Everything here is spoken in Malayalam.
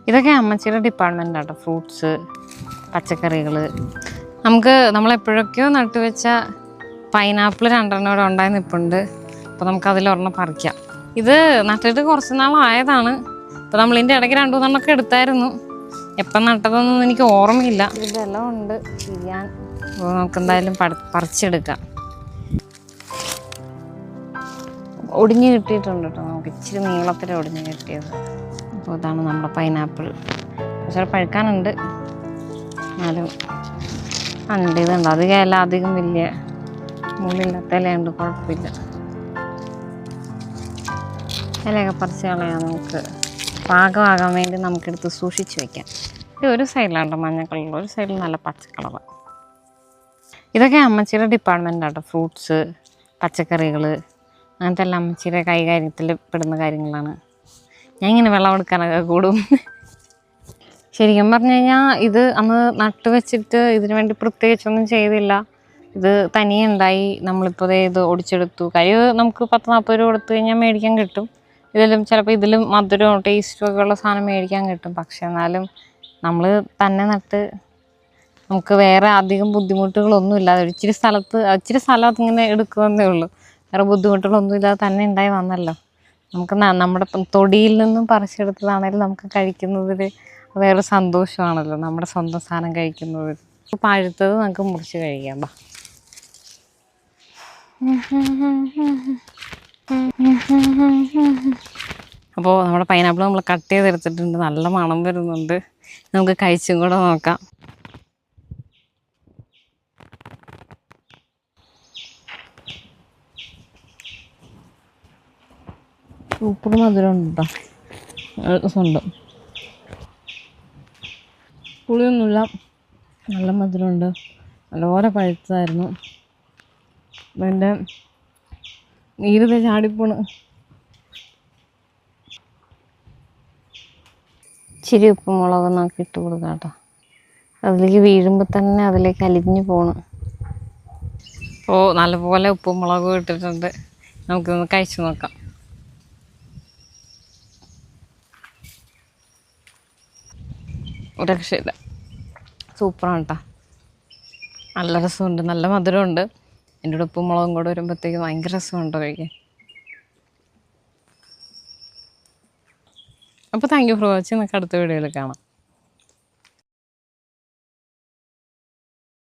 ഇതൊക്കെ അമ്മച്ചിയുടെ ഡിപ്പാർട്ട്മെൻ്റ് ആട്ടോ. ഫ്രൂട്ട്സ്, പച്ചക്കറികൾ. നമ്മളെപ്പോഴൊക്കെയോ നട്ടുവെച്ച പൈനാപ്പിൾ 2 ഇവിടെ ഉണ്ടായി നിൽപ്പുണ്ട്. അപ്പോൾ നമുക്കതിലൊരെണ്ണം പറിക്കാം. ഇത് നട്ടിട്ട് കുറച്ച് നാളായതാണ്. അപ്പോൾ നമ്മളിതിൻ്റെ ഇടയ്ക്ക് 2-3 എടുത്തായിരുന്നു. എപ്പം നട്ടതൊന്നും എനിക്ക് ഓർമ്മയില്ല. ഇതെല്ലാം ഉണ്ട് ചെയ്യാൻ. അപ്പോൾ നമുക്കെന്തായാലും പറിച്ചെടുക്കാം. ഒടിഞ്ഞ് കിട്ടിയിട്ടുണ്ട് കേട്ടോ. നമുക്ക് ഇച്ചിരി നീളത്തിൽ ഒടിഞ്ഞ് കിട്ടിയത്. അപ്പോൾ ഇതാണ് നമ്മുടെ പൈനാപ്പിൾ. പക്ഷേ പഴുക്കാനുണ്ട്, എന്നാലും ഉണ്ട്. ഇതുണ്ട് അധികം വലിയ മുള്ളില്ലാത്ത ഇലയുണ്ട്, കുഴപ്പമില്ല. ഇലയൊക്കെ പറിച്ച് കളയാം. നമുക്ക് പാകമാകാൻ വേണ്ടി നമുക്കെടുത്ത് സൂക്ഷിച്ച് വയ്ക്കാം. ഇത് ഒരു സൈഡിലാണ് മഞ്ഞ കളർ, ഒരു സൈഡിൽ നല്ല പച്ച കളർ. ഇതൊക്കെ അമ്മച്ചിയുടെ ഡിപ്പാർട്ട്മെൻ്റ് ആട്ടോ. ഫ്രൂട്ട്സ്, പച്ചക്കറികൾ, അങ്ങനത്തെ എല്ലാം അമ്മച്ചിയുടെ കൈകാര്യത്തിൽ പെടുന്ന കാര്യങ്ങളാണ്. ഞാൻ ഇങ്ങനെ വെള്ളം എടുക്കാനൊക്കെ കൂടും. ശരിക്കും പറഞ്ഞു കഴിഞ്ഞാൽ ഇത് അന്ന് നട്ട് വെച്ചിട്ട് ഇതിനു വേണ്ടി പ്രത്യേകിച്ചൊന്നും ചെയ്തില്ല. ഇത് തനിയെ ഉണ്ടായി. നമ്മളിപ്പോൾ ഇത് ഒടിച്ചെടുത്തു. നമുക്ക് 10-40 രൂപ കൊടുത്തു കഴിഞ്ഞാൽ മേടിക്കാൻ കിട്ടും. ചിലപ്പോൾ ഇതിലും മധുരവും ടേസ്റ്റും ഒക്കെ ഉള്ള സാധനം മേടിക്കാൻ കിട്ടും. പക്ഷെ എന്നാലും നമ്മൾ തന്നെ നട്ട് നമുക്ക് വേറെ അധികം ബുദ്ധിമുട്ടുകളൊന്നും ഇല്ലാതെ ഇച്ചിരി സ്ഥലം ഇങ്ങനെ എടുക്കുമെന്നേ ഉള്ളൂ. വേറെ ബുദ്ധിമുട്ടുകളൊന്നും ഇല്ലാതെ തന്നെ ഉണ്ടായി വന്നല്ലോ. നമുക്ക് നമ്മുടെ തൊടിയിൽ നിന്നും പറിച്ചെടുത്തതാണെങ്കിലും നമുക്ക് കഴിക്കുന്നതിൽ വേറെ സന്തോഷമാണല്ലോ, നമ്മുടെ സ്വന്തം സാധനം കഴിക്കുന്നതിൽ. പഴുത്തത് നമുക്ക് മുറിച്ച് കഴിക്കാം. അപ്പോൾ നമ്മുടെ പൈനാപ്പിൾ നമ്മൾ കട്ട് ചെയ്തെടുത്തിട്ടുണ്ട്. നല്ല മണം വരുന്നുണ്ട്. നമുക്ക് കഴിച്ചും കൂടെ നോക്കാം. സൂപ്പർ മധുരം ഉണ്ട് കേട്ടോ. രസമുണ്ട്. പുളിയൊന്നുമില്ല, നല്ല മധുരമുണ്ട്. നല്ലപോലെ പഴുത്തതായിരുന്നു. അതിൻ്റെ നീര് ചാടിപ്പോണ്. ഇച്ചിരി ഉപ്പും മുളകും നോക്കി ഇട്ട് കൊടുക്കാം കേട്ടോ. അതിലേക്ക് വീഴുമ്പോൾ തന്നെ അതിലേക്ക് അലിഞ്ഞു പോണ്. നല്ലപോലെ ഉപ്പും മുളകും ഇട്ടിട്ടുണ്ട്. നമുക്കൊന്ന് കഴിച്ചു നോക്കാം. ഒരു രക്ഷയില്ല, സൂപ്പറാണ് കേട്ടോ. നല്ല രസമുണ്ട്, നല്ല മധുരമുണ്ട്. എൻ്റെ കൂടെ ഉപ്പും മുളകും കൂടെ വരുമ്പോഴത്തേക്ക് ഭയങ്കര രസമുണ്ടോ കഴിക്കാൻ. അപ്പോൾ താങ്ക് യു ഫോർ വാച്ചിങ്. നമുക്ക് അടുത്ത വീഡിയോയിൽ കാണാം.